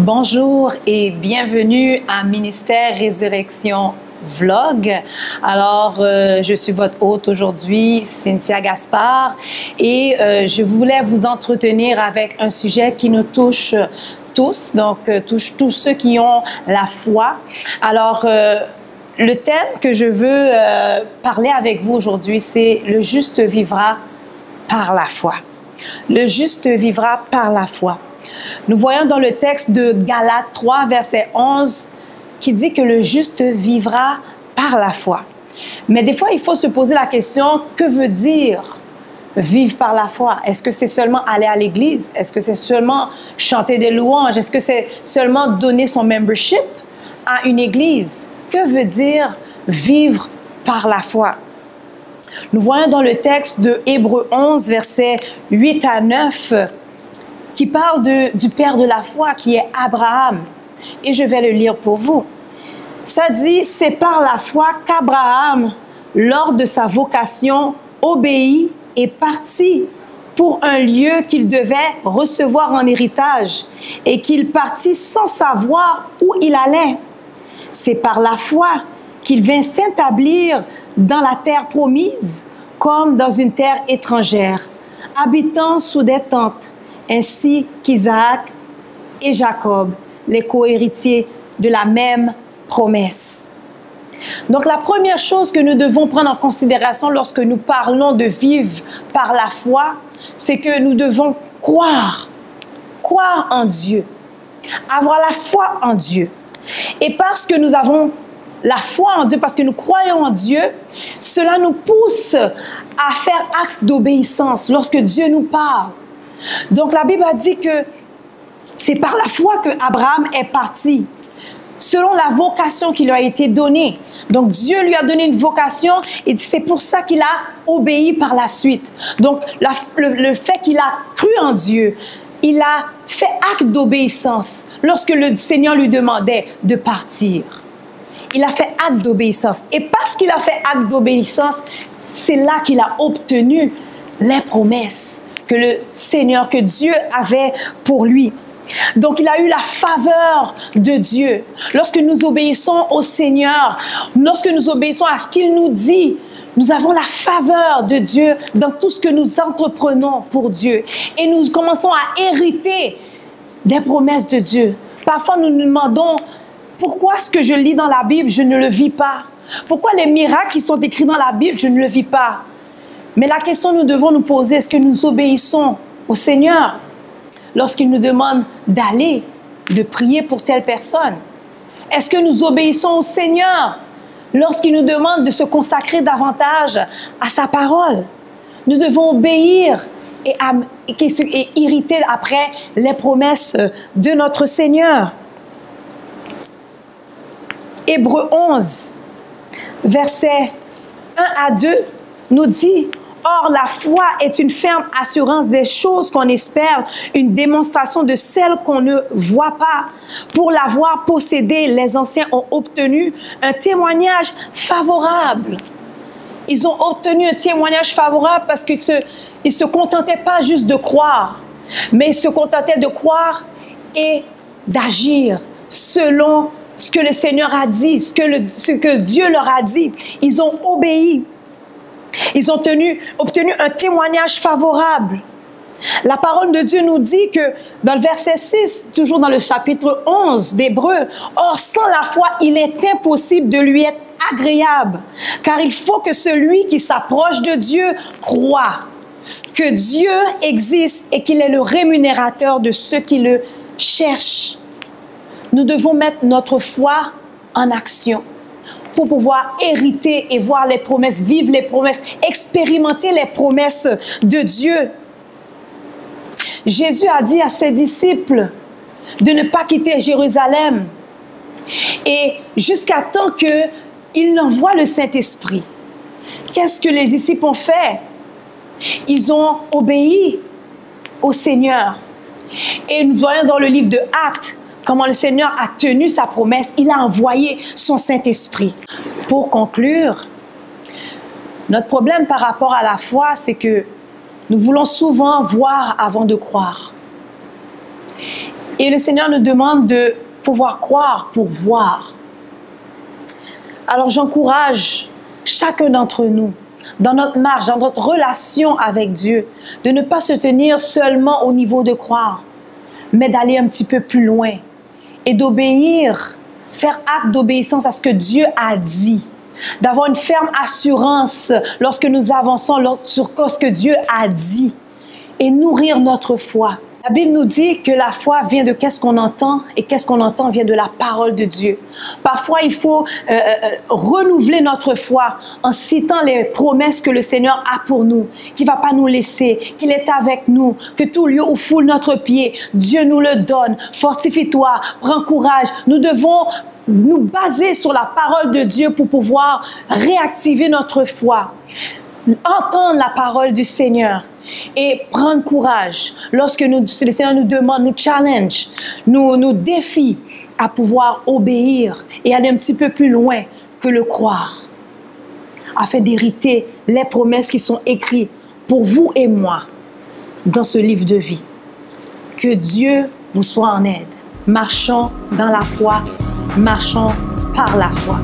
Bonjour et bienvenue à Ministère Résurrection Vlog. Alors, je suis votre hôte aujourd'hui, Cynthia Gaspard, et je voulais vous entretenir avec un sujet qui nous touche tous, donc touche tous ceux qui ont la foi. Alors, le thème que je veux parler avec vous aujourd'hui, c'est « Le juste vivra par la foi ». Le juste vivra par la foi. Nous voyons dans le texte de Galates 3, verset 11, qui dit que le juste vivra par la foi. Mais des fois, il faut se poser la question, que veut dire vivre par la foi? Est-ce que c'est seulement aller à l'église? Est-ce que c'est seulement chanter des louanges? Est-ce que c'est seulement donner son membership à une église? Que veut dire vivre par la foi? Nous voyons dans le texte de Hébreux 11, versets 8 à 9, qui parle du père de la foi, qui est Abraham. Et je vais le lire pour vous. Ça dit, c'est par la foi qu'Abraham, lors de sa vocation, obéit et partit pour un lieu qu'il devait recevoir en héritage et qu'il partit sans savoir où il allait. C'est par la foi qu'il vint s'établir dans la terre promise, comme dans une terre étrangère, habitant sous des tentes, ainsi qu'Isaac et Jacob, les co-héritiers de la même promesse. Donc, la première chose que nous devons prendre en considération lorsque nous parlons de vivre par la foi, c'est que nous devons croire en Dieu, avoir la foi en Dieu. Et parce que nous avons la foi en Dieu, parce que nous croyons en Dieu, cela nous pousse à faire acte d'obéissance lorsque Dieu nous parle. Donc, la Bible a dit que c'est par la foi que Abraham est parti, selon la vocation qui lui a été donnée. Donc, Dieu lui a donné une vocation et c'est pour ça qu'il a obéi par la suite. Donc, le fait qu'il a cru en Dieu, il a fait acte d'obéissance lorsque le Seigneur lui demandait de partir. Il a fait acte d'obéissance. Et parce qu'il a fait acte d'obéissance, c'est là qu'il a obtenu les promesses que le Seigneur, que Dieu avait pour lui. Donc, il a eu la faveur de Dieu. Lorsque nous obéissons au Seigneur, lorsque nous obéissons à ce qu'il nous dit, nous avons la faveur de Dieu dans tout ce que nous entreprenons pour Dieu. Et nous commençons à hériter des promesses de Dieu. Parfois, nous nous demandons, pourquoi ce que je lis dans la Bible, je ne le vis pas? Pourquoi les miracles qui sont écrits dans la Bible, je ne le vis pas? Mais la question que nous devons nous poser, est-ce que nous obéissons au Seigneur lorsqu'il nous demande d'aller, de prier pour telle personne? Est-ce que nous obéissons au Seigneur lorsqu'il nous demande de se consacrer davantage à sa parole? Nous devons obéir et hériter après les promesses de notre Seigneur. Hébreux 11, versets 1 à 2 nous dit: or, la foi est une ferme assurance des choses qu'on espère, une démonstration de celles qu'on ne voit pas. Pour l'avoir possédée, les anciens ont obtenu un témoignage favorable. Ils ont obtenu un témoignage favorable parce qu'ils ne se contentaient pas juste de croire, mais ils se contentaient de croire et d'agir selon ce que le Seigneur a dit, ce que Dieu leur a dit. Ils ont obéi. Ils ont obtenu un témoignage favorable. La parole de Dieu nous dit que dans le verset 6, toujours dans le chapitre 11 d'Hébreux, « Or, sans la foi, il est impossible de lui être agréable, car il faut que celui qui s'approche de Dieu croit que Dieu existe et qu'il est le rémunérateur de ceux qui le cherchent. » Nous devons mettre notre foi en action pour pouvoir hériter et voir les promesses, vivre les promesses, expérimenter les promesses de Dieu. Jésus a dit à ses disciples de ne pas quitter Jérusalem et jusqu'à temps qu'il n'envoie le Saint-Esprit. Qu'est-ce que les disciples ont fait? Ils ont obéi au Seigneur. Et nous voyons dans le livre de Actes comment le Seigneur a tenu sa promesse. Il a envoyé son Saint-Esprit. Pour conclure, notre problème par rapport à la foi, c'est que nous voulons souvent voir avant de croire. Et le Seigneur nous demande de pouvoir croire pour voir. Alors j'encourage chacun d'entre nous, dans notre marche, dans notre relation avec Dieu, de ne pas se tenir seulement au niveau de croire, mais d'aller un petit peu plus loin et d'obéir, faire acte d'obéissance à ce que Dieu a dit, d'avoir une ferme assurance lorsque nous avançons sur ce que Dieu a dit et nourrir notre foi. La Bible nous dit que la foi vient de qu'est-ce qu'on entend et qu'est-ce qu'on entend vient de la parole de Dieu. Parfois, il faut renouveler notre foi en citant les promesses que le Seigneur a pour nous, qu'il ne va pas nous laisser, qu'il est avec nous, que tout lieu où foule notre pied, Dieu nous le donne. Fortifie-toi, prends courage. Nous devons nous baser sur la parole de Dieu pour pouvoir réactiver notre foi, entendre la parole du Seigneur. Et prendre courage lorsque le Seigneur nous demande, nous challenge, nous défie à pouvoir obéir et aller un petit peu plus loin que le croire, afin d'hériter les promesses qui sont écrites pour vous et moi dans ce livre de vie. Que Dieu vous soit en aide. Marchons dans la foi, marchons par la foi.